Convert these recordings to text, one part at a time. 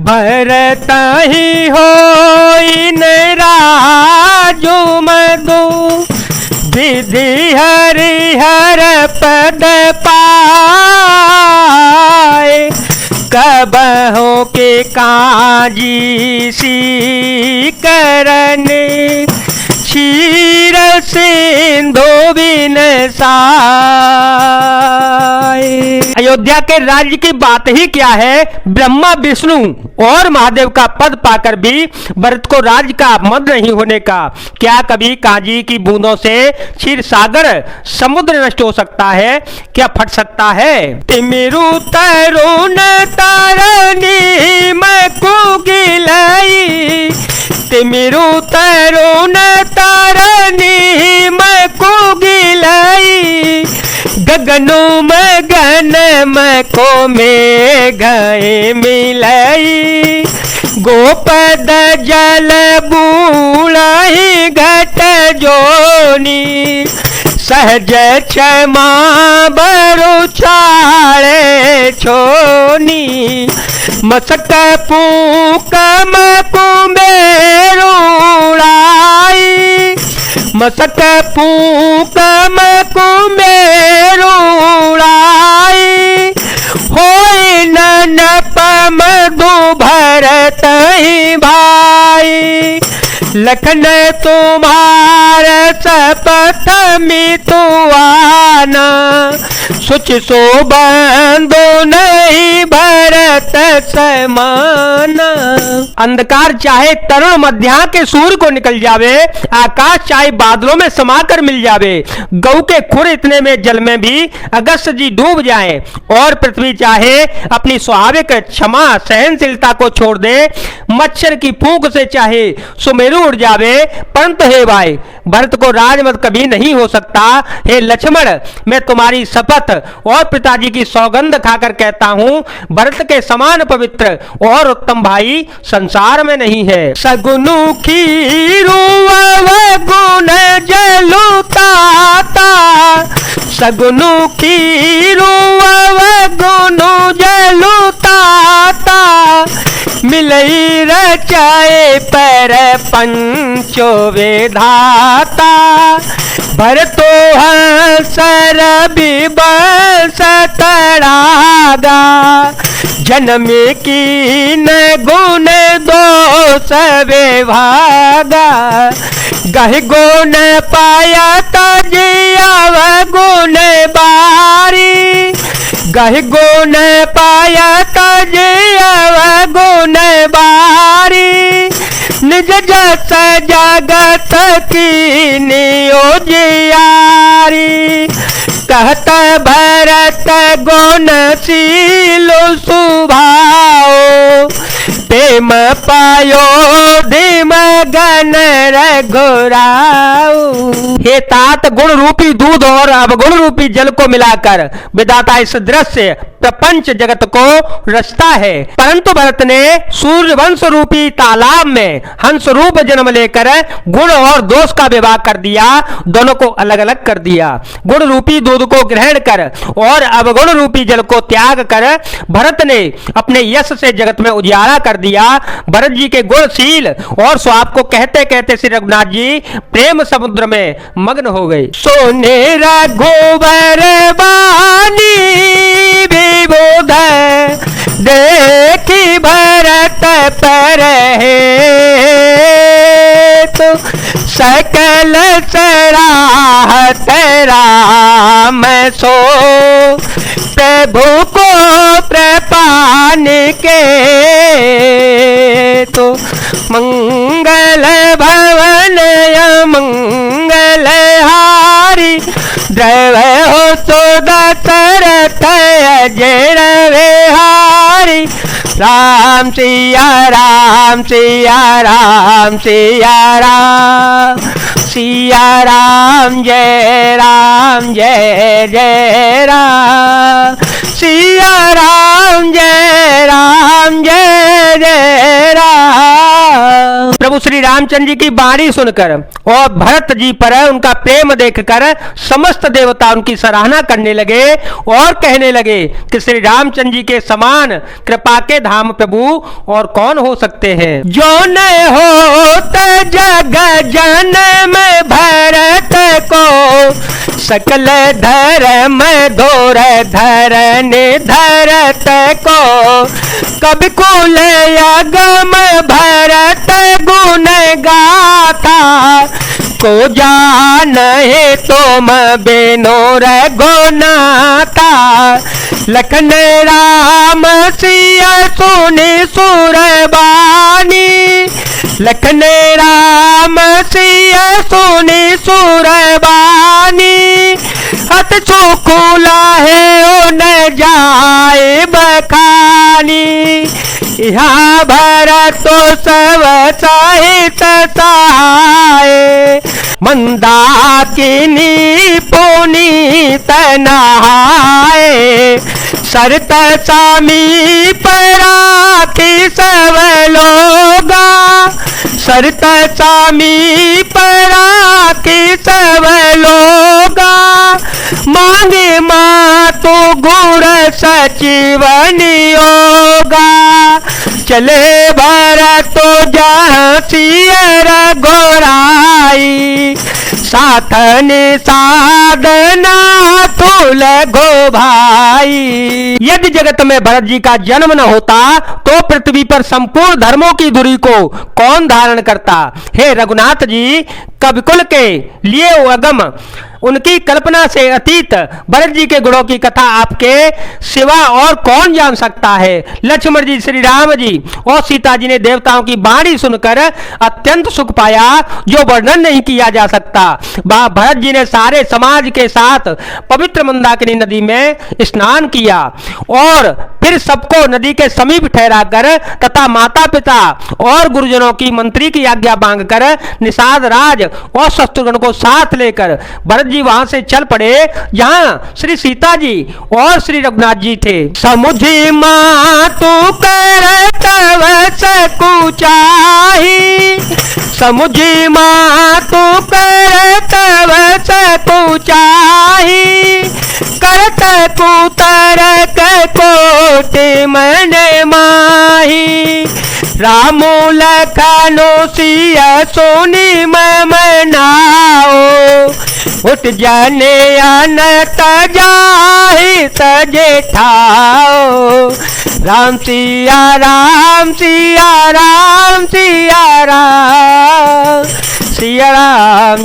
भरत ही होई न राजू मधु विधि हरिहर पद पाए कबहों के काजी सी करने क्षीर सिंधु बिन साए। अयोध्या के राज्य की बात ही क्या है, ब्रह्मा विष्णु और महादेव का पद पाकर भी भरत को राज्य का मद नहीं होने का। क्या कभी काजी की बूंदों से क्षीर सागर समुद्र नष्ट हो सकता है? क्या फट सकता है? तिमिरु तरुण तरनी मकु गिलाई तिमिरु तरुण तरनी मकु गिलाई गगनु मगन मको में गए मिलाई गोपद जल बूढ़ी घट जोनी सहज क्षमा बरु छाड़े छोनी मसक पूक मकुमेरुड़ाई मसक पूक मकुमेरुड़ाई होई ननप मधु भरत ही भाई लखन तुम्हार सपथ मितुआना सुच सो बंदो नहीं भरत समाना। अंधकार चाहे तरुण मध्या के सूर्य को निकल जावे, आकाश चाहे बादलों में समाकर मिल जावे, गऊ के खुर इतने में जल में भी अगस्त जी डूब जाए और पृथ्वी चाहे अपनी स्वाभाविक क्षमा सहनशीलता को छोड़ दे, मच्छर की फूंक से चाहे सुमेरु उड़ जावे, परंतु हे भाई भरत को राजमद कभी नहीं हो सकता। हे लक्ष्मण मैं तुम्हारी शपथ और पिताजी की सौगंध खाकर कहता हूं भरत के समान पवित्र और उत्तम भाई संसार में नहीं है। सगुनु खीरू गुण जलुताता सगुनु खीरू गुनु जलुताता मिलई रचाए पर पंचो वेधाता भरतो हंसर बिबस तड़ागा जन्म की न गुण दोष विभागा गह गुण पाया तजियाव गुण बारी गह गुण पाया तजियाव गुण बारी निज जस जगत की नियोजियारी कहत भरत गुणशील सुभाओ प्रेम पायो धीम गण रघुराऊ। हे तात गुण रूपी दूध और अवगुण रूपी जल को मिलाकर विधाता इस दृश्य प्रपंच जगत को रचता है, परंतु भरत ने सूर्य वंश रूपी तालाब में हंस रूप जन्म लेकर गुण और दोष का विवाह कर दिया, दोनों को अलग अलग कर दिया। गुण रूपी दूध को ग्रहण कर और अवगुण रूपी जल को त्याग कर भरत ने अपने यश से जगत में उजियारा कर दिया। भरत जी के गुणशील और स्वाब को कहते कहते श्री रघुनाथ जी प्रेम समुद्र में मग्न हो गए। सोने रघुबर बानी विबुध देखी भरत पर है तो सकल सराहत राम सो प्रभु को प्रपान के तो मंगल भवन मंगल हारी द्रव हो तो दशरथ अजय विहारी राम सिया राम सिया राम सिया राम सिया राम जय जय राम सिया राम जय जय राम। प्रभु श्री रामचंद्र जी की वाणी सुनकर और भरत जी पर उनका प्रेम देखकर समस्त देवता उनकी सराहना करने लगे और कहने लगे कि श्री रामचंद्र जी के समान कृपा के धाम प्रभु और कौन हो सकते हैं। जो न होत जग जन्म भरत को सकल धर्म दोर धरन धरत को कभी कुल अगम भरत गुण गाथा को जान है तुम बेनोर गुनाता लखन राम सिया सुनि सुरबानी लखन राम सिया सुनि सुरबानी हत चोकुला है ओ न जाए बखानी यहाँ भरत तो सब सहित सहाय मंदाकिनी पुनीत नहाए सरत सामी पराती सब लोगा सरत सामी पराती सब लोगा मांगे मातु गुर सचिवन योगा चले भरत तो जहाँ सियर गोराई साथन साधना तुल गो भाई। यदि जगत में भरत जी का जन्म न होता तो पृथ्वी पर संपूर्ण धर्मों की धुरी को कौन धारण करता। हे रघुनाथ जी, कविकुल के लिए अगम उनकी कल्पना से अतीत भरत जी के गुणों की कथा आपके सिवा और कौन जान सकता है। लक्ष्मण जी, श्री राम जी और सीता जी ने देवताओं की वाणी सुनकर अत्यंत सुख पाया जो वर्णन नहीं किया जा सकता। भरत जी ने सारे समाज के साथ पवित्र मंदाकिनी नदी में स्नान किया और फिर सबको नदी के समीप ठहराकर तथा माता पिता और गुरुजनों की मंत्री की आज्ञा मांगकर निषाद राज और शत्रुघ्न को साथ लेकर भरत जी वहां से चल पड़े जहां श्री सीता जी और श्री रघुनाथ जी थे। समुझी मातु कर तव सकुचाही समुझी मातु कर तव सकुचाही करत कुतरक कोटि मन माही रामो लखनो सिया सोनी मनाओ उठ जाने अनत जाहि सजे ठाओ राम सिया राम सिया राम सिया राम सिया राम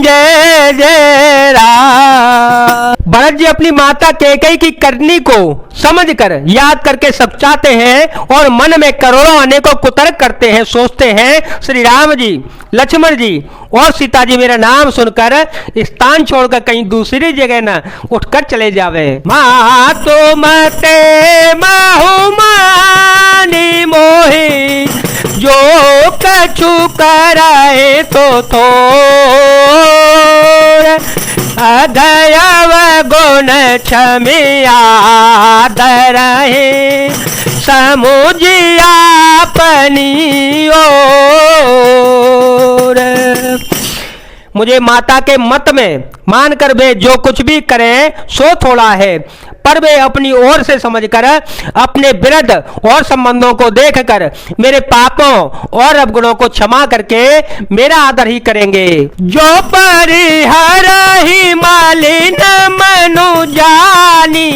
जय जय राम। भरत जी अपनी माता कैकेयी की करनी को समझकर याद करके सचाते हैं और मन में करोड़ों अनेकों कुतर्क करते हैं, सोचते हैं श्री राम जी, लक्ष्मण जी और सीता जी मेरा नाम सुनकर स्थान छोड़कर कहीं दूसरी जगह न उठकर चले जावे। माँ तो मते माहुमानी मोही जो कछु कराए तो अगयव गुण क्षमिया दरहे समुझिया अपनी ओर। मुझे माता के मत में मानकर वे जो कुछ भी करें सो थोड़ा है, पर वे अपनी ओर से समझकर अपने विरुद्ध और संबंधों को देखकर मेरे पापों और अवगुणों को क्षमा करके मेरा आदर ही करेंगे। जो परिहर ही मालिन मनु जानी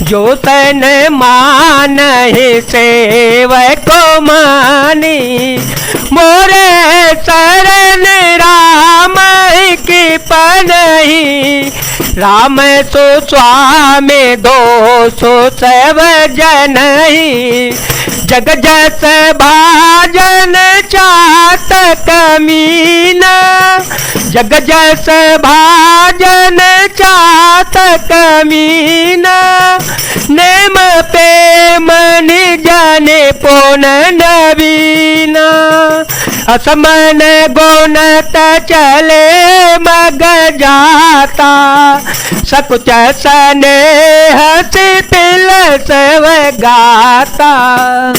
जो तन मान ही सेवक को मानी मोरे शरण राम की पनही राम सो स्वामी दो सो सब जनही जग जस भाजन चात कमीना जग जस भाजन चात कमीना नेम पे मनि जाने पुन नवीना असमन गुणत चले मग जाता सकुच स्नेह से तिल सव गाता।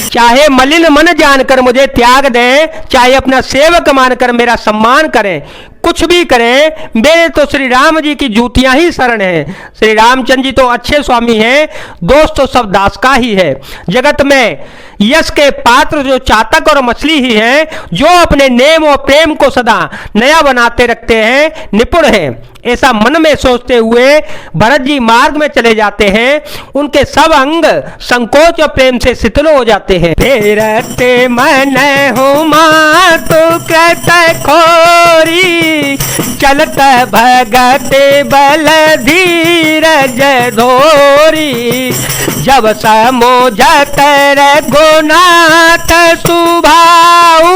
चाहे मलिन मन जानकर मुझे त्याग दें, चाहे अपना सेवक मानकर मेरा सम्मान करें, कुछ भी करें, मेरे तो श्री राम जी की जूतियां ही शरण है। श्री रामचंद्र जी तो अच्छे स्वामी हैं, दोस्त तो सब दास का ही है। जगत में यश के पात्र जो चातक और मछली ही हैं, जो अपने नेम और प्रेम को सदा नया बनाते रखते हैं, निपुण हैं। ऐसा मन में सोचते हुए भरत जी मार्ग में चले जाते हैं। उनके सब अंग संकोच और प्रेम से शिथिल हो जाते हैं। फेरते मन हो मां तो कहते खोरी, चलत भगत बल धीरज धोरी। जब समोझत रघुनाथ सुभाऊ,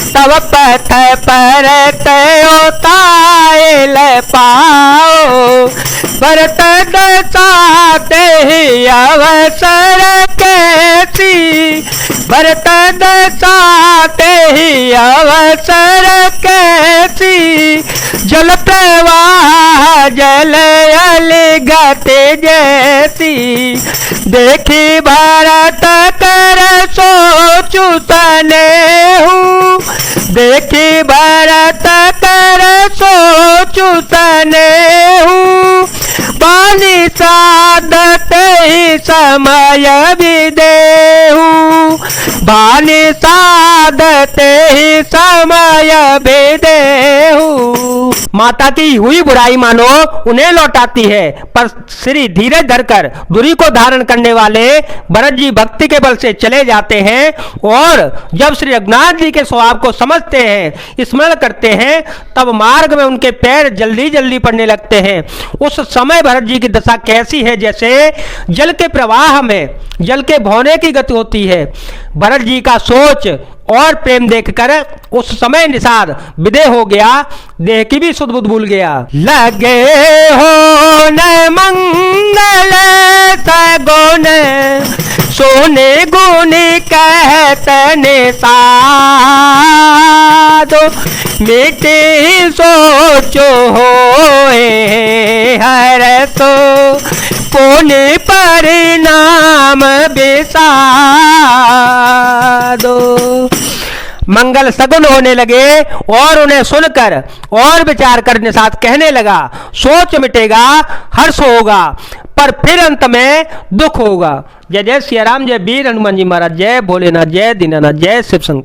तब पथ पर तायल पाओ। भरत दसाते ही अवसर कैसी, भरत दसाते ही अवसर कैसी। जल प्रवाह जल अलगते जैसी, देखी भरत कर सोचु तनेहू। देखी भरत कर सोचु तनेहू। बाली साधत ही समय विदेहू, बाली साधत ही समय विदेहू। माता की हुई बुराई मानो उन्हें लौटाती है, पर श्री धीरज धरकर दूरी को धारण करने वाले भरत जी भक्ति के बल से चले जाते हैं। और जब श्री रघुनाथ जी के स्वभाव को समझते हैं, स्मरण करते हैं, तब मार्ग में उनके पैर जल्दी जल्दी पड़ने लगते हैं। उस समय भरत जी की दशा कैसी है, जैसे जल के प्रवाह में जल के भौने की गति होती है। भरत जी का सोच और प्रेम देखकर उस समय निषाद विदे हो गया, देह की भी सुध बुध भूल गया। लगे हो न मंगल सगुन, सोने गुण कहतने साधो। मिटे सोचो होए हर तो, पुण्य परिणाम बिसादो। मंगल सगुन होने लगे और उन्हें सुनकर और विचार करने साथ कहने लगा, सोच मिटेगा, हर्ष होगा, पर फिर अंत में दुख होगा। जय जय सिया राम, जय वीर हनुमान जी महाराज, जय भोलेनाथ, जय दीनानाथ, जय शिव शंकर।